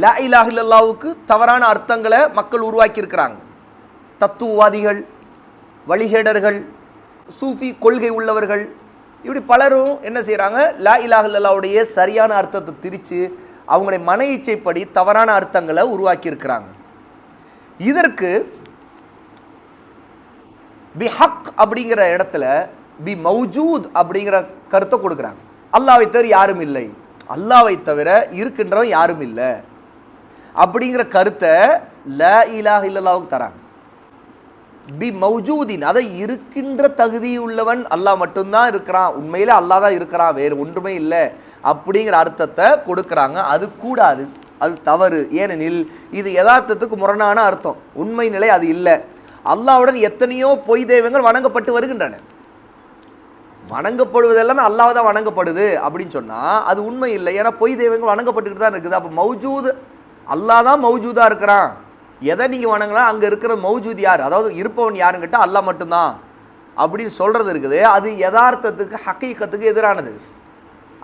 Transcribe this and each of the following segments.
லா இலாஹ இல்லல்லாஹ்வுக்கு தவறான அர்த்தங்களை மக்கள் உருவாக்கி இருக்கிறாங்க. தத்துவவாதிகள், வழிகேடர்கள், சூஃபி கொள்கை உள்ளவர்கள், இப்படி பலரும் என்ன செய்கிறாங்க, லா இலாஹ இல்லல்லாஹ்வுடைய சரியான அர்த்தத்தை திரித்து அவங்களுடைய மன இச்சைப்படி தவறான அர்த்தங்களை உருவாக்கி இருக்கிறாங்க. இதற்கு பி ஹக் அப்படிங்கிற இடத்துல பி மௌஜூத் அப்படிங்கிற கருத்தை கொடுக்குறாங்க. அல்லாஹ்வை தவிர யாரும் இல்லை, அல்லாஹ்வை தவிர இருக்கின்றவன் யாரும் இல்லை அப்படிங்கிற கருத்தை லா இலாஹ இல்லல்லாஹ்வுக்கு தராங்க. பி மௌஜூதின், அதை இருக்கின்ற தகுதி உள்ளவன் அல்லாஹ் மட்டும்தான் இருக்கிறான், உண்மையில அல்லாஹ் தான் இருக்கிறான், வேறு ஒன்றுமே இல்லை அப்படிங்கிற அர்த்தத்தை கொடுக்குறாங்க. அது கூடாது, அது தவறு. ஏனெனில் இது யதார்த்தத்துக்கு முரணான அர்த்தம், உண்மை நிலை அது இல்லை. அல்லாஹ்வுடன் எத்தனையோ பொய் தெய்வங்கள் வணங்கப்பட்டு வருகின்றன. வணங்கப்படுவது எல்லாமே அல்லாஹ் தான் வணங்கப்படுது அப்படின்னு சொன்னால் அது உண்மை இல்லை. ஏன்னா பொய் தெய்வங்கள் வணங்கப்பட்டுக்கிட்டு தான் இருக்குது. அப்போ மௌஜூத் அல்லாஹ் தான் மௌஜூதாக இருக்கிறான். எதை நீங்கள் வணங்கலாம், அங்கே இருக்கிற மௌஜூத் யார், அதாவது இருப்பவன் யாருன்னு கேட்டால் அல்லாஹ் மட்டும்தான் அப்படின்னு சொல்கிறது இருக்குது. அது யதார்த்தத்துக்கு ஹக்கீக்கத்துக்கு எதிரானது.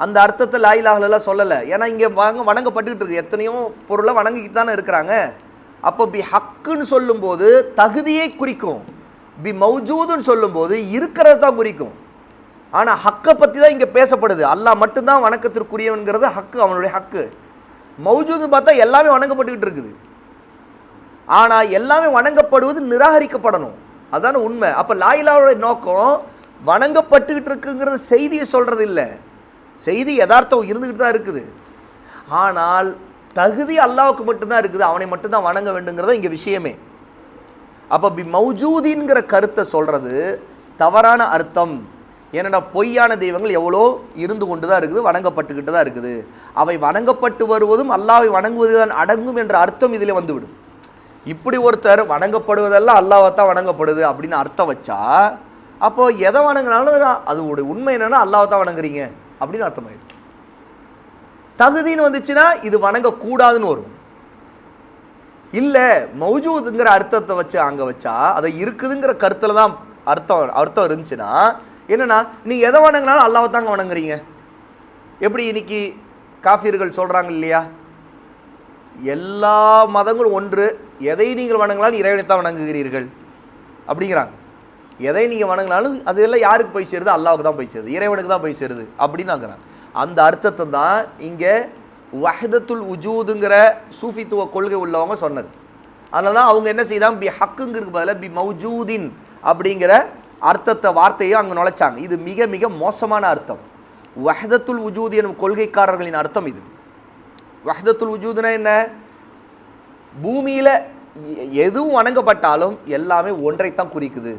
அந்த அர்த்தத்தை லா இலாஹ இல்லல்லாஹ் சொல்லலை. ஏன்னா இங்கே வணங்கப்பட்டுக்கிட்டு இருக்குது, எத்தனையோ பொருளை வணங்கிக்கிட்டு தானே இருக்கிறாங்க. அப்போ பி ஹக்குன்னு சொல்லும்போது தகுதியை குறிக்கும், பி மௌஜூதுன்னு சொல்லும்போது இருக்கிறத தான் குறிக்கும். ஆனால் ஹக்கை பற்றி தான் இங்கே பேசப்படுது. அல்லாஹ் மட்டும்தான் வணக்கத்திற்குரியவன்கிறது ஹக்கு, அவனுடைய ஹக்கு. மௌஜூதுன்னு பார்த்தா எல்லாமே வணங்கப்பட்டுக்கிட்டு இருக்குது. ஆனால் எல்லாமே வணங்கப்படுவது நிராகரிக்கப்படணும், அதான உண்மை. அப்போ லா இலாஹ்வுடைய நோக்கம் வணங்கப்பட்டுக்கிட்டு இருக்குங்கிறது செய்தியை சொல்கிறது இல்லை. செய்தி யதார்த்தம் இருந்துக்கிட்டு தான் இருக்குது. ஆனால் தகுதி அல்லாஹ்வுக்கு மட்டும்தான் இருக்குது, அவனை மட்டும்தான் வணங்க வேண்டுங்கிறத இங்கே விஷயமே. அப்போ பி மௌஜூதின்கிற கருத்தை சொல்கிறது தவறான அர்த்தம். ஏன்னா பொய்யான தெய்வங்கள் எவ்வளோ இருந்து கொண்டு தான் இருக்குது, வணங்கப்பட்டுக்கிட்டு தான் இருக்குது. அவை வணங்கப்பட்டு வருவதும் அல்லாஹ்வை வணங்குவது தான் அடங்கும் என்ற அர்த்தம் இதில் வந்துவிடும். இப்படி ஒருத்தர் வணங்கப்படுவதெல்லாம் அல்லாஹ்வை தான் வணங்கப்படுது அப்படின்னு அர்த்தம் வச்சா, அப்போ எதை வணங்கினாலும் அது உண்மை என்னன்னா அல்லாஹ்வை தான் வணங்குறீங்க அப்படின்னு அர்த்தமாயிடும். தகுதின்னு வந்துச்சுன்னா இது வணங்கக்கூடாதுன்னு வரும். இல்லை மௌஜூதுங்கிற அர்த்தத்தை வச்சு அங்கே வச்சா, அதை இருக்குதுங்கிற கருத்தில் தான் அர்த்தம் இருந்துச்சுன்னா என்னன்னா, நீங்கள் எதை வணங்கினாலும் அல்லாஹ்வை தாங்க வணங்குறீங்க. எப்படி இன்னைக்கு காஃபிர்கள் சொல்கிறாங்க இல்லையா, எல்லா மதங்களும் ஒன்று, எதை நீங்கள் வணங்கினாலும் இறைவனைத்தான் வணங்குகிறீர்கள் அப்படிங்கிறாங்க. எதை நீங்கள் வணங்கினாலும் அது எல்லாம் யாருக்கு போய் சேருது, அல்லாஹ்வுக்கு தான் போய் சேருது, இறைவனுக்கு தான் போய் சேருது அப்படின்னாங்கிறாங்க. அந்த அர்த்தத்தை தான் இங்கே வஹ்தத்துல் உஜூதுங்கிற சூஃபித்துவ கொள்கை உள்ளவங்க சொன்னது. அதனால தான் அவங்க என்ன செய்தாங்க, பி ஹக்குங்கிறதுக்கு பதிலாக பி மௌஜூதின் அப்படிங்கிற அர்த்தத்தை வார்த்தையை அங்கே நுழைச்சாங்க. இது மிக மிக மோசமான அர்த்தம். வஹ்தத்துல் உஜூத் எனும் கொள்கைக்காரர்களின் அர்த்தம் இது. வஹ்தத்துல் உஜூதுனா என்ன, பூமியில் எதுவும் வணங்கப்பட்டாலும் எல்லாமே ஒன்றைத்தான் குறிக்குது,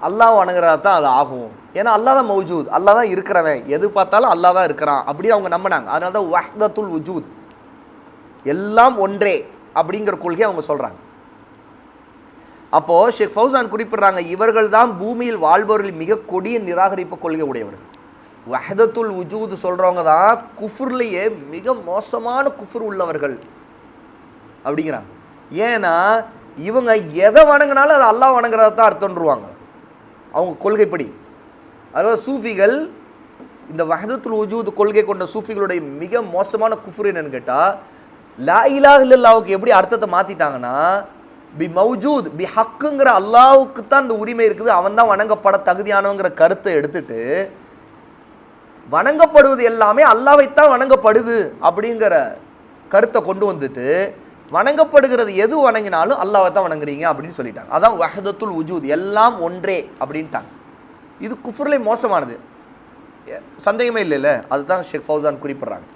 அல்லாஹ் வணங்குறதா தான் அது ஆகும். ஏன்னா அல்லாஹ் தான் மௌஜூத், அல்லாஹ் தான் இருக்கிறவன், எது பார்த்தாலும் அல்லாஹ் தான் இருக்கிறான் அப்படின்னு அவங்க நம்பினாங்க. அதனால தான் வஹ்தத்துல் உஜூத், எல்லாம் ஒன்றே அப்படிங்கிற கொள்கை அவங்க சொல்கிறாங்க. அப்போது ஷேக் ஃபௌசான் குறிப்பிட்றாங்க, இவர்கள் தான் பூமியில் வாழ்பவர்கள் மிக கொடிய நிராகரிப்பு கொள்கை உடையவர்கள். வஹ்தத்துல் உஜூத் சொல்கிறவங்க தான் குஃப்ர்லேயே மிக மோசமான குஃப்ர் உள்ளவர்கள் அப்படிங்கிறாங்க. ஏன்னா இவங்க எதை வணங்கினாலும் அது அல்லாஹ் வணங்குறத தான் அர்த்தம்ன்றுவாங்க அவங்க கொள்கைப்படி. அதாவது சூஃபிகள், இந்த வஹ்தத்துல் உஜூத் கொள்கை கொண்ட சூஃபிகளுடைய மிக மோசமான குஃப்ர் என்னன்னு கேட்டால், லா இலாஹ இல்லல்லாஹ்வுக்கு எப்படி அர்த்தத்தை மாற்றிட்டாங்கன்னா, பி மௌஜூத் பி ஹக்குங்கிற அல்லாஹ்வுக்கு தான் இந்த உரிமை இருக்குது, அவன் தான் வணங்கப்பட தகுதியானவங்கிற கருத்தை எடுத்துட்டு வணங்கப்படுவது எல்லாமே அல்லாஹ்வைத்தான் வணங்கப்படுது அப்படிங்கிற கருத்தை கொண்டு வந்துட்டு வணங்கப்படுகிறது எது வணங்கினாலும் அல்லாஹ்வை தான் வணங்குறீங்க அப்படின்னு சொல்லிட்டாங்க. அதான் வஹ்தத்துல் உஜூத், எல்லாம் ஒன்றே அப்படின்ட்டாங்க. இது குஃப்ர்லே மோசமானது, சந்தேகமே இல்லைல்ல. அதுதான் ஷேக் ஃபௌசான் குறிப்பிட்றாங்க.